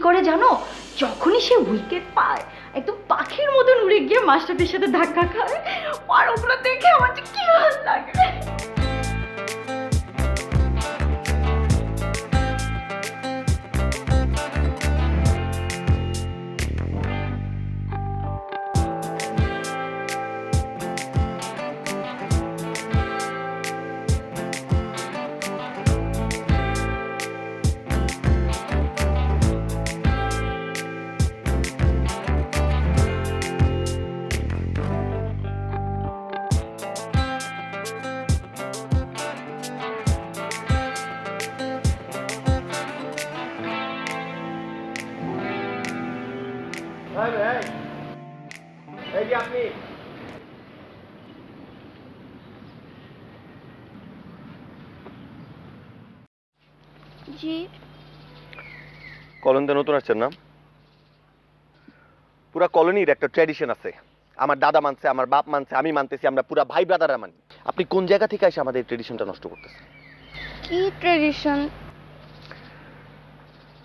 করে জানো? যখনই সে উইকেট পায় একদম পাখির মতন উড়ে গিয়ে মাস্টারদের সাথে ধাক্কা খায়, আর ওগুলো দেখে আমার যে কি ভালো লাগে। এই যে আপনি জি কলোনিতে নতুন আসছেন না? পুরা কলোনির একটা ট্র্যাডিশন আছে, আমার দাদা মানছে, আমার বাপ মানছে, আমি মানতেছি, আমরা পুরা ভাই ব্রাদাররা মানি। আপনি কোন জায়গা থেকে এসে আমাদের ট্র্যাডিশনটা নষ্ট করতেছেন? কি ট্রেডিশন?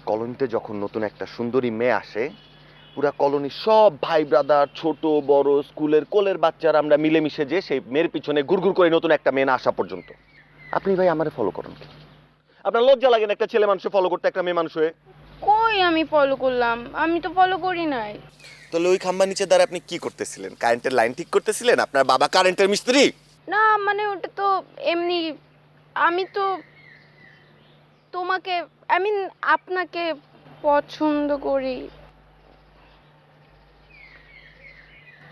কলোনিতে যখন নতুন একটা সুন্দরী মেয়ে আসে, পুরা কলোনির সব ভাই ব্রাদার, ছোট বড়, স্কুলের কোলের বাচ্চারা আমরা মিলেমিশে যে সেই মেয়ের পিছনে গুড়গুড় করে নতুন একটা মেয়ে না আসা পর্যন্ত। আপনি ভাই আমারে ফলো করেন কি? আপনার লজ্জা লাগে না একটা ছেলে মানুষ ফলো করতে একটা মেয়ে মানুষ হয়ে? কই আমি ফলো করলাম? আমি তো ফলো করি নাই। তাহলে ওই খাম্বা নিচে দাঁড়ায় আপনি কি করতেছিলেন? কারেন্টের লাইন ঠিক করতেছিলেন? আপনার বাবা কারেন্টের মিস্ত্রি? না মানে ওটা তো এমনি, আমি তো তোমাকে, আই মিন আপনাকে পছন্দ করি।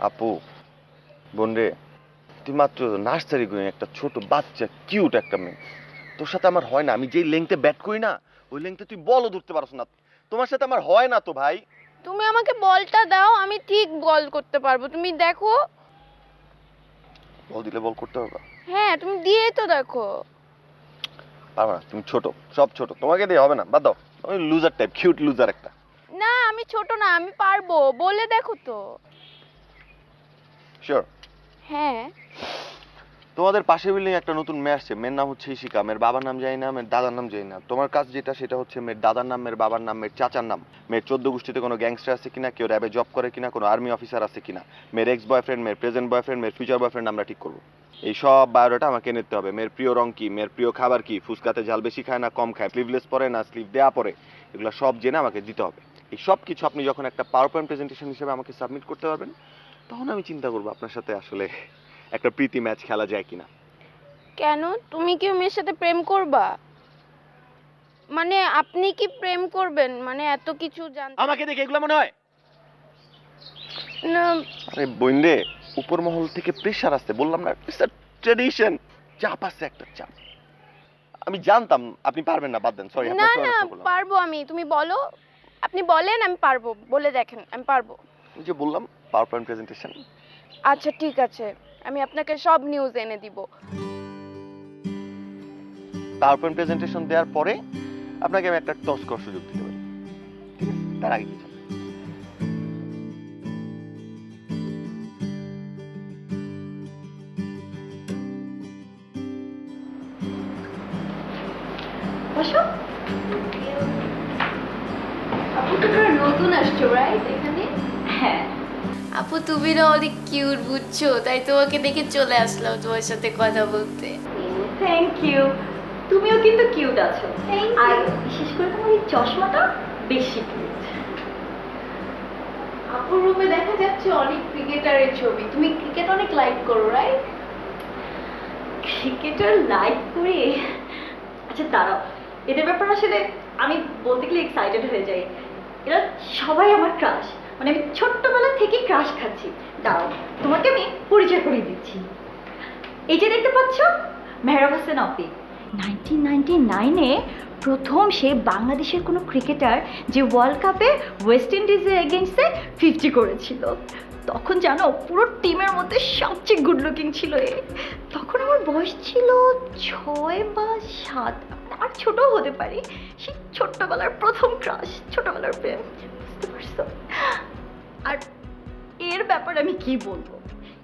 আপু, বোন রে, তুই মাত্র নার্সারি গোয়িং একটা ছোট বাচ্চা, কিউট একটা মেয়ে। তোর সাথে আমার হয় না। আমি যেই লেংথে ব্যাট করি না, ওই লেংথে তুই বলও ধরতে পারছ না। তোমার সাথে আমার হয় না তো ভাই। তুমি আমাকে বলটা দাও, আমি ঠিক বল করতে পারবো। তুমি দেখো। বল দিলে বল করতে পারবা? হ্যাঁ তুমি দিয়ে তো দেখো। পারবা না, তুমি ছোট, সব ছোট, তোমাকে দিয়ে হবে না, বাদ দাও। আমি লুজার টাইপ, কিউট লুজার একটা। না আমি ছোট না, আমি পারবো, বলে দেখো তো। শিওর? হ্যাঁ। তোমাদের পাশের বিল্ডিং একটা নতুন মেয়ে আসছে, মেয়ের নাম হচ্ছে ইশিকা। মেয়ের বাবার নাম জানি না, মেয়ের দাদার নাম জানি না। তোমার কাজ যেটা সেটা হচ্ছে মেয়ের দাদার নাম, মেয়ের বাবার নাম, মেয়ের চাচার নাম, মেয়ের 14 গোষ্ঠীতে কোনো গ্যাংস্টার আছে কিনা, কেউ র্যাবে জব করে কিনা, কোনো আর্মি অফিসার আছে কিনা, মেয়ের এক্স বয়ফ্রেন্ড, মেয়ের প্রেজেন্ট বয়ফ্রেন্ড, মেয়ের ফিউচার বয়ফ্রেন্ড আমরা ঠিক করবো। এই সব বায়োডাটা আমাকে নিতে হবে। মেয়ের প্রিয় রং কি, মেয়ের প্রিয় খাবার কি, ফুচকাতে ঝাল বেশি খায় না কম খায়, স্লিভলেস পরে না স্লিভ দেয়া পরে, এগুলো সব জেনে আমাকে দিতে হবে। এই সব কিছু আপনি যখন একটা পাওয়ার পয়েন্ট প্রেজেন্টেশন হিসেবে আমাকে সাবমিট করতে পারবেন, তখন আমি চিন্তা করবো আপনার সাথে আসলে একটা প্রীতি ম্যাচ খেলা যায় কিনা। কেন, তুমি কি ওই মেয়ের সাথে প্রেম করবা? মানে আপনি কি প্রেম করবেন? মানে এত কিছু জানতে আমাকে দেখে এগুলো মনে হয়? না। আরে বোন রে, উপর মহল থেকে প্রেসার আসছে, বললাম না, ইটস আ ট্র্যাডিশন, চাপ আছে, একটা চাপ। আমি জানতাম আপনি পারবেন না, বাদ দেন, সরি না আপনার সময় না নষ্ট করলাম। পারবো আমি, তুমি বলো, আপনি বলেন, আমি পারবো, বলে দেখেন আমি পারবো। ওই যে বললাম পাওয়ার পয়েন্ট প্রেজেন্টেশন। আচ্ছা ঠিক আছে, আমি আপনাকে সব নিউজ এনে দিব। পাওয়ার পয়েন্ট প্রেজেন্টেশন দেওয়ার পরে আপনাকে আমি একটা টস করার সুযোগ দিতে পারি, ঠিক আছে? তার আগে কিছু না। বসো। আপু তোমরা নতুন আসছো রাইট এখানে? হ্যাঁ। আপু তুমি না অনেক কিউট বুঝছো, তাই তোমাকে দেখে চলে আসলাম তোমার সাথে কথা বলতে। Thank you. তুমিও কিন্তু কিউট আছো, আর বিশেষ করে তোমার এই চশমাটা বেশি কিউট। আপুর রুমে দেখা যাচ্ছে অনেক ক্রিকেটারের ছবি, তুমি ক্রিকেট অনেক লাইক করো রাইট? ক্রিকেটার লাইক করে? আচ্ছা দাঁড়াও, এদের ব্যাপারে আসলে আমি বলতে গেলে এক্সাইটেড হয়ে যাই। এরা সবাই আমার ক্রাশ, মানে আমি ছোট্টবেলা থেকে ক্রাশ খাচ্ছি। দাঁড়াও, তোমাকে আমি পরিচয় করিয়ে দিচ্ছি। এই যে দেখতে পাচ্ছ, মেহরাব হোসেন অপি। 1999-এ প্রথম সে বাংলাদেশের কোনো ক্রিকেটার যে ওয়ার্ল্ড কাপে ওয়েস্ট ইন্ডিজের এগেইনস্টে 50 করেছিল। তখন জানো পুরো টিমের মধ্যে সবচেয়ে গুড লুকিং ছিল এ। তখন আমার বয়স ছিল 6 বা 7, আর ছোট হতে পারি। সেই ছোট্টবেলার প্রথম ক্রাশ, ছোটবেলার প্রেম, বুঝতে পারছো? আর এর ব্যাপারে আমি কি বলবো,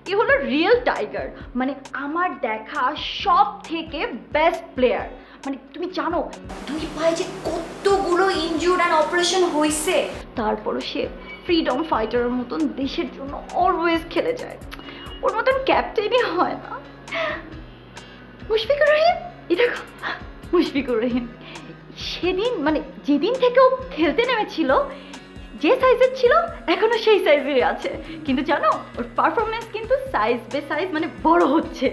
এ হলো রিয়েল টাইগার, মানে আমার দেখা সব থেকে বেস্ট প্লেয়ার। মানে তুমি জানো দুই পায়ে যে কতগুলো এতগুলো ইনজুর্ড অ্যান্ড অপারেশন হয়েছে, তারপরও সে ফ্রিডম ফাইটারের মতন দেশের জন্য অলওয়েজ খেলে যায়। ওর মতন ক্যাপ্টেনই হয় না। মুশফিকুর রহিম, এটা মুশফিকুর রহিম সেদিন মানে যেদিন থেকে ও খেলতে নেমেছিল, যে সাইজের ছিল এখনো সেই সাইজেরই আছে, কিন্তু জানো ওর পারফরমেন্স কিন্তু সাইজ বে সাইজ মানে বড় হচ্ছে,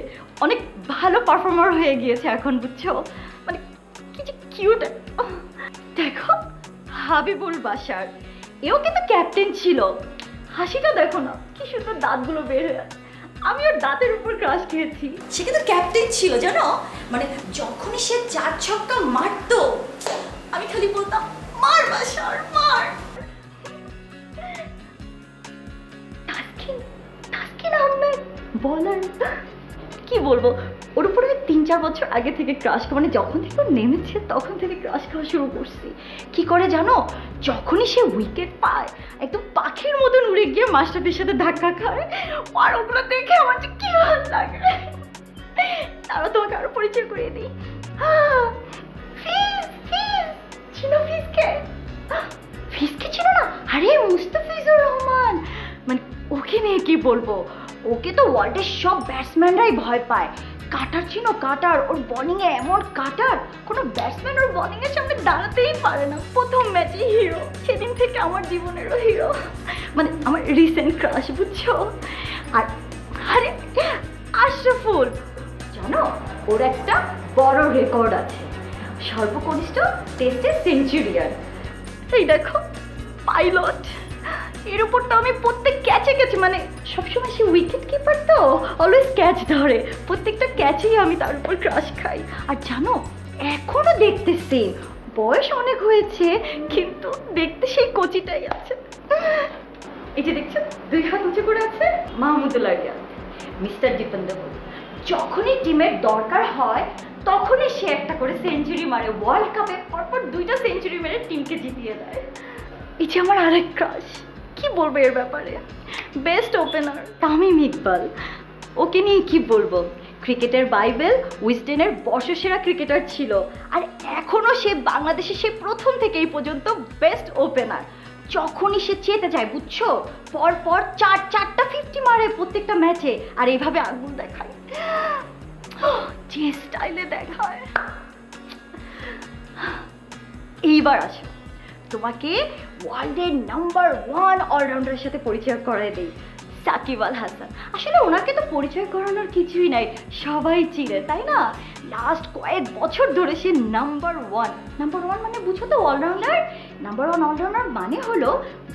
অনেক ভালো পারফর্মার হয়ে গিয়েছে এখন, বুঝছো? মানে কি যে কিউট। দেখো হাবিবুল বাশার, এও কিন্তু ক্যাপ্টেন ছিল, হাসিটা দেখো না কি সুন্দর, দাঁতগুলো বের হয়ে আছে। আমি ওর দাঁতের উপর ক্রাশ খেয়েছি। সে কিন্তু ক্যাপ্টেন ছিল জানো, মানে যখনই সে 4 ছক্কা মারতো আমি খালি বলতাম মার বাশার মার। তাসকিন আহমেদ বলার কি বলবো, ওর উপরে 3-4 বছর আগে থেকে ক্রাশ, মানে যখন থেকে ও নেমেছে তখন থেকে ক্রাশ খাওয়া শুরু করছি। কি করে জানো, যখনই সে উইকেট পায় একদম পাখির মতন উড়ে গিয়ে মাস্টারদের সাথে ধাক্কা খায়, আর ওগুলো দেখে আমার যে কি ভালো লাগে। তারা তোমাকে আরো পরিচয় করিয়ে দিই। চিনো ফিজকে? ফিজকে চিনো না? আরে মুস্তাফিজুর রহমান, মানে ওকে নিয়ে কি বলবো, ওকে তো ওয়ার্ল্ডের সব ব্যাটসম্যানরাই ভয় পায়। কাটার চিনো? কাটার, ওর বোলিংয়ে এমন কাটার, কোনো ব্যাটসম্যান ওর বোলিংয়ের সামনে দাঁড়াতেই পারে না। প্রথম ম্যাচে হিরো, সেদিন থেকে আমার জীবনেরও হিরো, মানে আমার রিসেন্ট ক্রাশ, বুঝছো? আর আরে আশরাফুল, জানো ওর একটা বড় রেকর্ড আছে, সর্বকনিষ্ঠ টেস্টে সেঞ্চুরিয়ান। এই দেখো পাইলট, এর উপর তো আমি প্রত্যেক ক্যাচে মানে সবসময় সে উইকেট কিপার তো অলওয়েজ ক্যাচ ধরে, প্রত্যেকটা ক্যাচেই আমি তার উপর ক্রাশ খাই। আর জানো এখনো দেখতে সেম, বয়স অনেক হয়েছে কিন্তু দেখতে সেই কচিটাই আছে। এই যে দেখছো 2 হাত উঁচু করে আছে, মাহমুদুল্লাহ রিয়াদ, মিস্টার ডিপেন্ডেবল। যখনই টিমের দরকার হয় তখনই সে একটা করে সেঞ্চুরি মারে, ওয়ার্ল্ড কাপে পরপর 2টা সেঞ্চুরি মেরে টিমকে জিতিয়ে দেয়। এই যে আমার আরেক ক্রাশ, কি বলবো এর ব্যাপারে, বেস্ট ওপেনার তামিম ইকবাল। ওকে নিয়ে কি বলবো, ক্রিকেটের বাইবেল, উইজডেনের বর্ষসেরা ক্রিকেটার ছিল, আর এখনো সে বাংলাদেশে সে প্রথম থেকে এই পর্যন্ত বেস্ট ওপেনার। যখনই সে চেতে যায় বুঝছো, পর 4টা 50 মারে প্রত্যেকটা ম্যাচে, আর এইভাবে আগুন দেখায়, যে স্টাইলে দেখায়। এইবার আসো তোমাকে ওয়ার্ল্ডের নাম্বার 1 অলরাউন্ডারের সাথে পরিচয় করায় দেই, সাকিব আল হাসান। আসলে ওনাকে তো পরিচয় করানোর কিছুই নাই, সবাই চিনে তাই না? লাস্ট কয়েক বছর ধরে সে নাম্বার 1 মানে বুঝো তো অলরাউন্ডার। নাম্বার 1 অলরাউন্ডার মানে হলো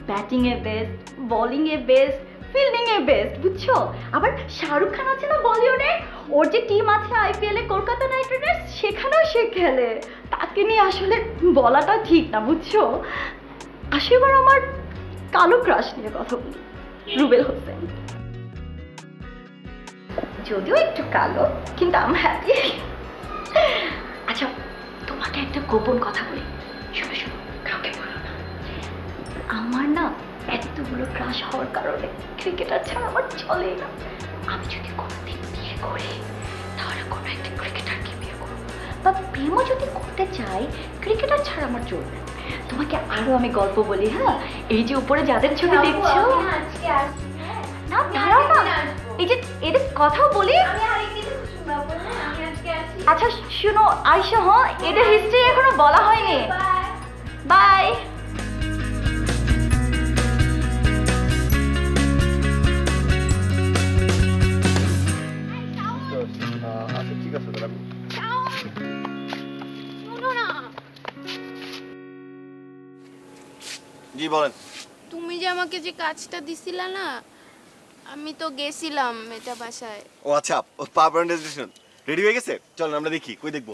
ব্যাটিংয়ে বেস্ট, বোলিংয়ে বেস্ট, ফিল্ডিংয়ে বেস্ট, বুঝছো? আবার শাহরুখ খান আছে না বলিউডে, ওর যে টিম আছে আইপিএলে কলকাতা নাইট রাইডার্স, সেখানেও সে খেলে। তাকে নিয়ে আসলে বলাটা ঠিক না, বুঝছো? আসে এবার আমার কালো ক্রাশ নিয়ে কথা বলি, রুবেল হোসেন। যদিও একটু কালো কিন্তু আমি হ্যাপি। আচ্ছা তোমাকে একটা গোপন কথা বলি, শোনো শোনো, কাউকে বলো না। আমার না এতগুলো ক্রাশ হওয়ার কারণে ক্রিকেটার ছাড়া আমার চলেই না। আমি যদি কোনোদিন বিয়ে করি তাহলে কোনো একটা ক্রিকেটারকে বিয়ে করবো, বা প্রেমও যদি করতে চাই ক্রিকেটার ছাড়া আমার চলবে। তোমাকে আরো আমি গল্প বলি, হ্যাঁ? এই যে উপরে যাদের ছবি দেখছো, না দাঁড়াও না, এই যে এদের কথাও বলি। আচ্ছা শুনো আয়শা, হ্যাঁ এদের হিস্ট্রি এখনো বলা হয়নি। বাই। আচ্ছা ঠিক আছে দাদা। শোনো না, জি বলেন। তুমি যে আমাকে যে কাজটা দিছিলা না, আমি তো গেছিলাম এটা বাসায়। ও আচ্ছা, পাওয়ার প্রেজেন্টেশন রেডি হয়ে গেছে, চলেন আমরা দেখি, কই দেখবো?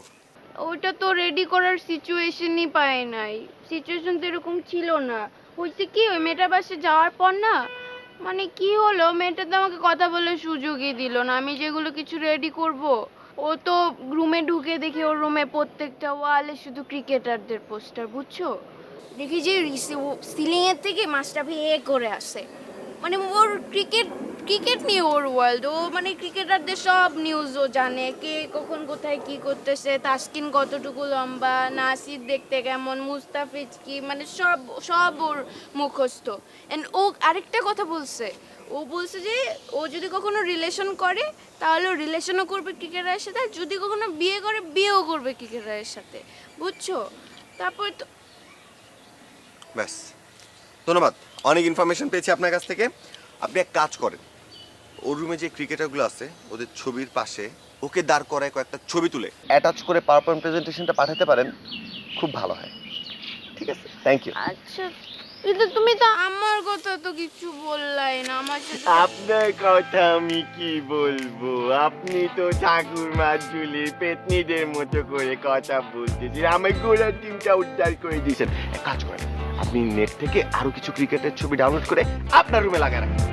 ওইটা তো রেডি করার সিচুয়েশনই পাই নাই, সিচুয়েশন তো এরকম ছিল না। হয়েছে কি, ওই মেয়েটার বাসে যাওয়ার পর না, মানে কি হলো, মেয়েটা তো আমাকে কথা বলার সুযোগই দিল না। আমি যেগুলো কিছু রেডি করব, ও তো রুমে ঢুকে দেখি ওর রুমে প্রত্যেকটা ওয়ালে শুধু ক্রিকেটারদের পোস্টার, বুঝছো? দেখি যে সিলিং এর থেকে মাছটা ভেয়ে করে আসে, মানে ওর ক্রিকেট নিয়ে ওর ওয়ার্ল্ড, ও মানে ক্রিকেটারদের সব নিউজ ও জানে, কে কখন কোথায় কি করতেছে, তাসকিন কতটুকু লম্বা, নাসির দেখতে কেমন, মুস্তাফিজ কি, মানে সব সব ওর মুখস্থ। এন্ড ও আরেকটা কথা বলছে, ও বলছে যে ও যদি কখনো রিলেশন করে তাহলে ও রিলেশনও করবে ক্রিকেটারের সাথে, আর যদি কখনো বিয়ে করে বিয়েও করবে ক্রিকেটারের সাথে, বুঝছো? তারপর তো ব্যাস, ধন্যবাদ, অনেক ইনফরমেশন পেয়েছি আপনার কাছ থেকে। আপনি এক কাজ করেন, ওর রুমে যে ক্রিকেটারগুলো আছে ওদের ছবির পাশে ওকে দাঁড় করায় কয়েকটা ছবি তুলে অ্যাটাচ করে পাওয়ার পয়েন্ট প্রেজেন্টেশনটা পাঠাতে পারেন, খুব ভালো হয়। ঠিক আছে, থ্যাংক ইউ। আচ্ছা, কিন্তু তুমি তো আমার কথা তো কিছু বললাই না আমার সাথে। আপনার কথা আমি কি বলবো, আপনি তো ঠাকুরমার ঝুলি পেতনিদের মতো করে কথা বলতেছেন, আমার গোড়ার টিমটা উদ্ধার করে দিয়েছেন। এক কাজ করেন, আপনি নেট থেকে আরো কিছু ক্রিকেটের ছবি ডাউনলোড করে আপনার রুমে লাগায় রাখেন।